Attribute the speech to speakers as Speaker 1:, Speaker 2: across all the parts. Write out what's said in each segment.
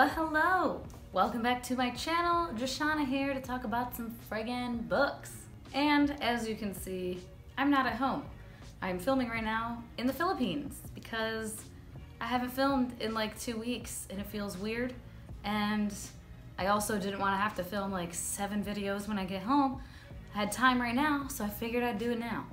Speaker 1: Well, hello! Welcome back to my channel. Joshana here to talk about some friggin' books. And as you can see, I'm not at home. I'm filming right now in the Philippines because I haven't filmed in like 2 weeks and it feels weird. And I also didn't want to have to film like 7 videos when I get home. I had time right now, so I figured I'd do it now.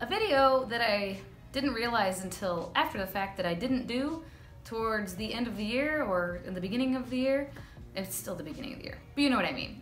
Speaker 1: A video that I didn't realize until after the fact that I didn't do towards the end of the year or in the beginning of the year. It's still the beginning of the year, but you know what I mean.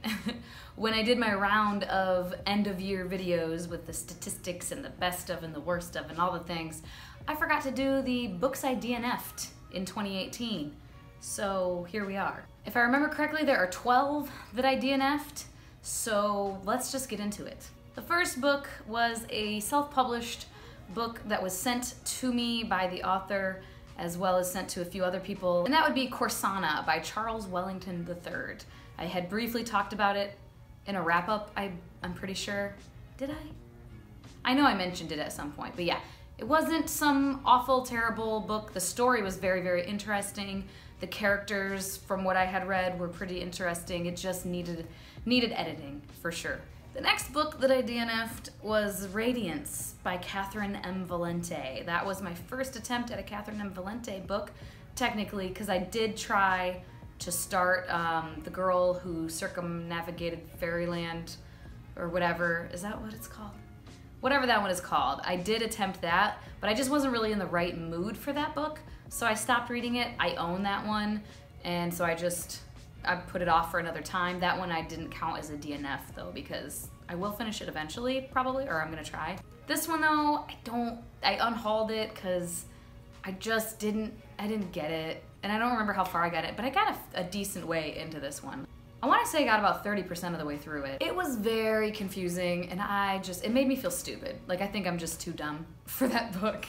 Speaker 1: When I did my round of end of year videos with the statistics and the best of and the worst of and all the things, I forgot to do the books I DNF'd in 2018. So here we are. If I remember correctly, there are 12 that I DNF'd, so let's just get into it. The first book was a self-published book that was sent to me by the author as well as sent to a few other people, and that would be Corsana by Charles Wellington III. I had briefly talked about it in a wrap-up, I'm pretty sure. Did I? I know I mentioned it at some point, but yeah. It wasn't some awful, terrible book. The story was very, very interesting. The characters, from what I had read, were pretty interesting. It just needed editing, for sure. The next book that I DNF'd was Radiance by Catherine M. Valente. That was my first attempt at a Catherine M. Valente book, technically, because I did try to start The Girl Who Circumnavigated Fairyland, or whatever. Is that what it's called? Whatever that one is called. I did attempt that, but I just wasn't really in the right mood for that book, so I stopped reading it. I own that one, and so I put it off for another time. That one I didn't count as a DNF though, because I will finish it eventually, probably, or I'm gonna try. This one though, I unhauled it because I didn't get it, and I don't remember how far I got it, but I got a decent way into this one. I want to say I got about 30% of the way through it. It was very confusing, and it made me feel stupid. Like, I think I'm just too dumb for that book.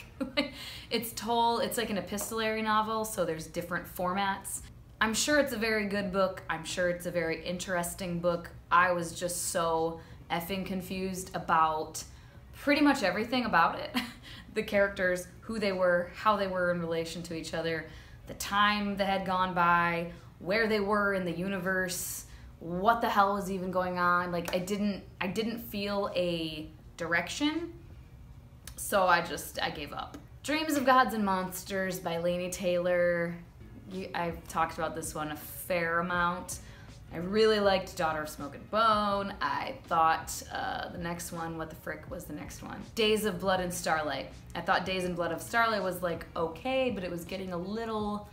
Speaker 1: It's like an epistolary novel, so there's different formats. I'm sure it's a very good book. I'm sure it's a very interesting book. I was just so effing confused about pretty much everything about it. The characters, who they were, how they were in relation to each other, the time that had gone by, where they were in the universe, what the hell was even going on. Like, I didn't feel a direction, so I gave up. Dreams of Gods and Monsters by Laini Taylor. I've talked about this one a fair amount. I really liked Daughter of Smoke and Bone. I thought the next one, what the frick was the next one? Days of Blood and Starlight. I thought Days and Blood of Starlight was like okay, but it was getting a little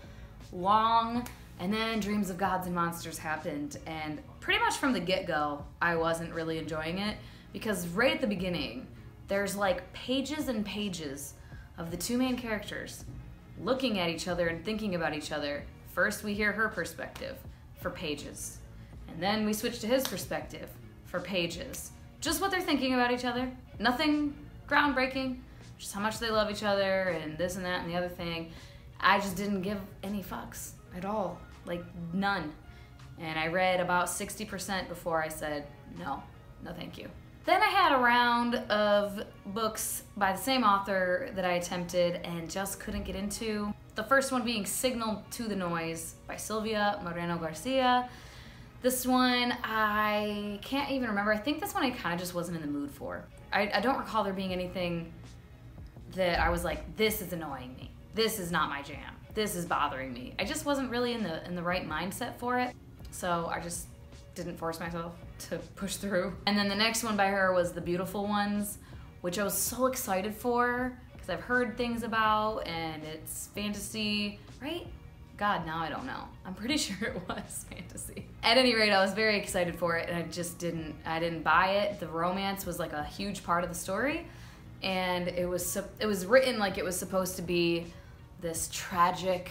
Speaker 1: long. And then Dreams of Gods and Monsters happened, and pretty much from the get-go, I wasn't really enjoying it, because right at the beginning, there's like pages and pages of the two main characters looking at each other and thinking about each other. First, we hear her perspective for pages, and then we switch to his perspective for pages. Just what they're thinking about each other. Nothing groundbreaking, just how much they love each other and this and that and the other thing. I just didn't give any fucks at all. Like, none. And I read about 60% before I said, no thank you. Then I had a round of books by the same author that I attempted and just couldn't get into. The first one being Signal to the Noise by Sylvia, Moreno-Garcia. This one, I can't even remember. I think this one I kind of just wasn't in the mood for. I don't recall there being anything that I was like, this is annoying me. This is not my jam. This is bothering me. I just wasn't really in the right mindset for it, so I just didn't force myself to push through. And then the next one by her was The Beautiful Ones, which I was so excited for because I've heard things about, and it's fantasy, right? God, now I don't know. I'm pretty sure it was fantasy. At any rate, I was very excited for it, and I didn't buy it. The romance was like a huge part of the story, and it was written like it was supposed to be this tragic,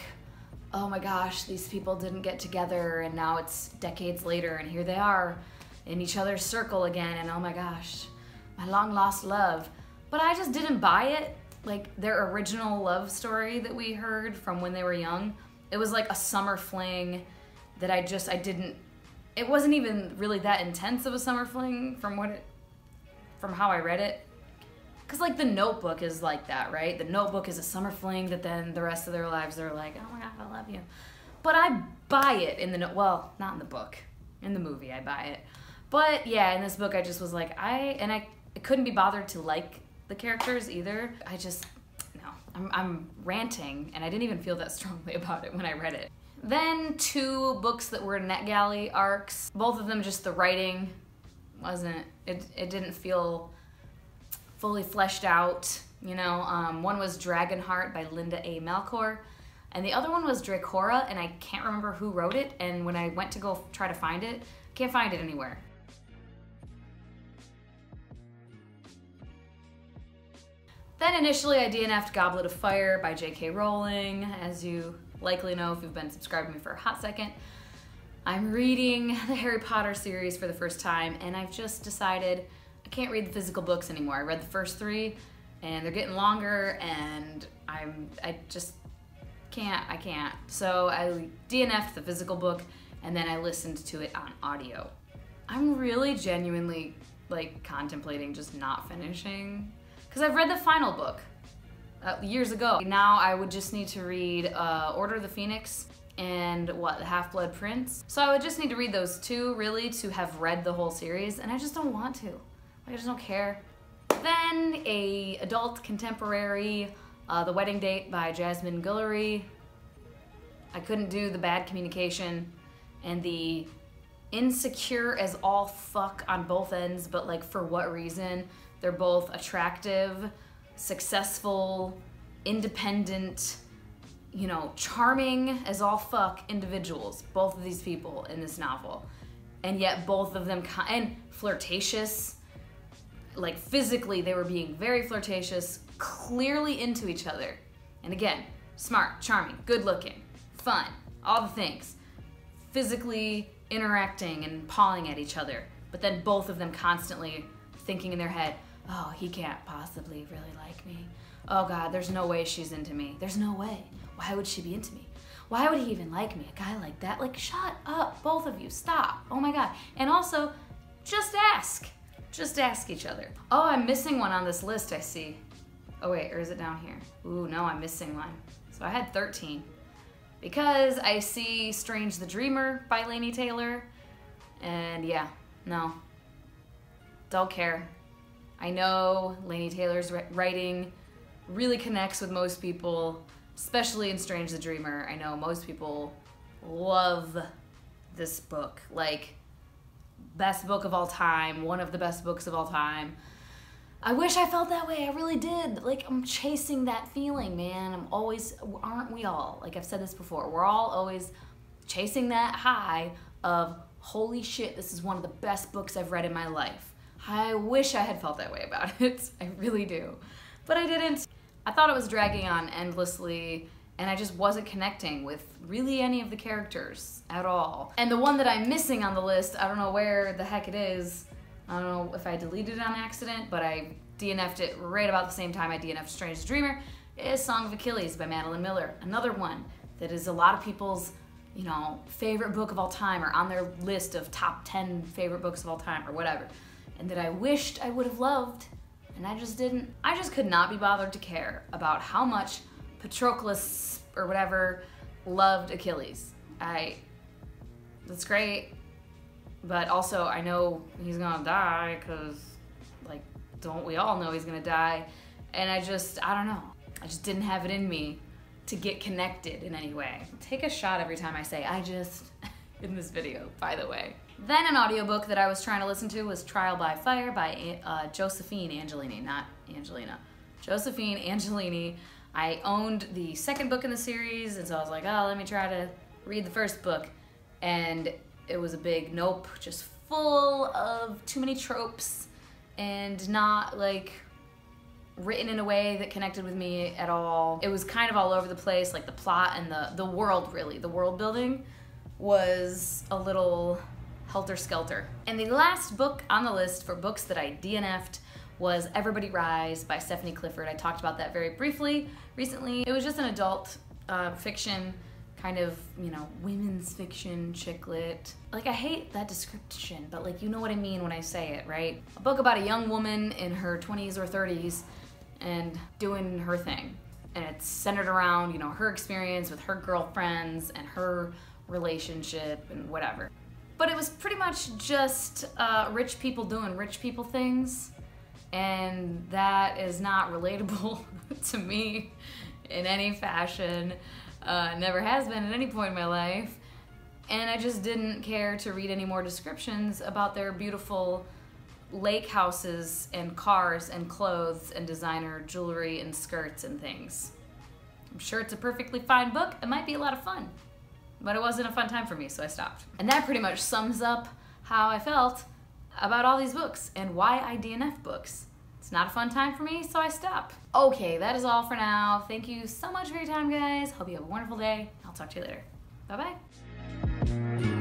Speaker 1: oh my gosh, these people didn't get together and now it's decades later and here they are in each other's circle again, and oh my gosh, my long lost love. But I just didn't buy it. Like, their original love story that we heard from when they were young, it was like a summer fling that it wasn't even really that intense of a summer fling from how I read it. Because like The Notebook is like that, right? The Notebook is a summer fling that then the rest of their lives they're like, oh my God, I love you. But I buy it in the, well, not in the book. In the movie, I buy it. But yeah, in this book, I just was like, I couldn't be bothered to like the characters either. I just, no, I'm ranting, and I didn't even feel that strongly about it when I read it. Then 2 books that were NetGalley arcs. Both of them, just the writing wasn't, it didn't feel fully fleshed out, you know. One was Dragonheart by Linda A. Melchior, and the other one was Dracora, and I can't remember who wrote it, and when I went to go try to find it, can't find it anywhere. Then initially I DNF'd Goblet of Fire by J.K. Rowling. As you likely know if you've been subscribed to me for a hot second, I'm reading the Harry Potter series for the first time, and I've just decided I can't read the physical books anymore. I read the first 3 and they're getting longer, and I just can't. So I DNF'd the physical book, and then I listened to it on audio. I'm really genuinely like contemplating just not finishing, because I've read the final book years ago. Now I would just need to read Order of the Phoenix and The Half-Blood Prince. So I would just need to read those 2 really to have read the whole series, and I just don't want to. I just don't care. Then a adult contemporary, The Wedding Date by Jasmine Guillory. I couldn't do the bad communication and the insecure as all fuck on both ends, but like for what reason? They're both attractive, successful, independent, you know, charming as all fuck individuals, both of these people in this novel. And yet both of them, and flirtatious, like physically they were being very flirtatious, clearly into each other. And again, smart, charming, good looking, fun, all the things. Physically interacting and pawing at each other. But then both of them constantly thinking in their head, oh, he can't possibly really like me. Oh God, there's no way she's into me. There's no way. Why would she be into me? Why would he even like me? A guy like that? Like, shut up, both of you, stop. Oh my God. And also, just ask. Just ask each other. Oh, I'm missing one on this list, I see. Oh wait, or is it down here? Ooh, no, I'm missing one. So I had 13. Because I see Strange the Dreamer by Laini Taylor. And yeah, no. Don't care. I know Laini Taylor's writing really connects with most people, especially in Strange the Dreamer. I know most people love this book. Like, best book of all time, one of the best books of all time. I wish I felt that way, I really did. Like, I'm chasing that feeling, man. I'm always, aren't we all? Like I've said this before, we're all always chasing that high of, holy shit, this is one of the best books I've read in my life. I wish I had felt that way about it. I really do. But I didn't. I thought it was dragging on endlessly, and I just wasn't connecting with really any of the characters at all. And the one that I'm missing on the list, I don't know where the heck it is. I don't know if I deleted it on accident, but I DNF'd it right about the same time I DNF'd Strange the Dreamer, is Song of Achilles by Madeline Miller. Another one that is a lot of people's, you know, favorite book of all time, or on their list of top 10 favorite books of all time, or whatever. And that I wished I would have loved, and I just didn't. I just could not be bothered to care about how much Patroclus, or whatever, loved Achilles. That's great, but also I know he's gonna die, because, like, don't we all know he's gonna die? And I don't know. I just didn't have it in me to get connected in any way. Take a shot every time I say I just in this video, by the way. Then an audiobook that I was trying to listen to was Trial by Fire by Josephine Angelini, not Angelina. Josephine Angelini. I owned the second book in the series, and so I was like, oh, let me try to read the first book. And it was a big nope, just full of too many tropes and not like written in a way that connected with me at all. It was kind of all over the place, like the plot and the world, really. The world building was a little helter-skelter. And the last book on the list for books that I DNF'd was Everybody Rise by Stephanie Clifford. I talked about that very briefly recently. It was just an adult fiction kind of, you know, women's fiction, chick lit. Like, I hate that description, but like, you know what I mean when I say it, right? A book about a young woman in her 20s or 30s and doing her thing. And it's centered around, you know, her experience with her girlfriends and her relationship and whatever. But it was pretty much just rich people doing rich people things. And that is not relatable to me in any fashion. Never has been at any point in my life. And I just didn't care to read any more descriptions about their beautiful lake houses and cars and clothes and designer jewelry and skirts and things. I'm sure it's a perfectly fine book. It might be a lot of fun, but it wasn't a fun time for me, so I stopped. And that pretty much sums up how I felt about all these books and why I DNF books. It's not a fun time for me, so I stop. Okay, that is all for now. Thank you so much for your time, guys. Hope you have a wonderful day. I'll talk to you later. Bye-bye.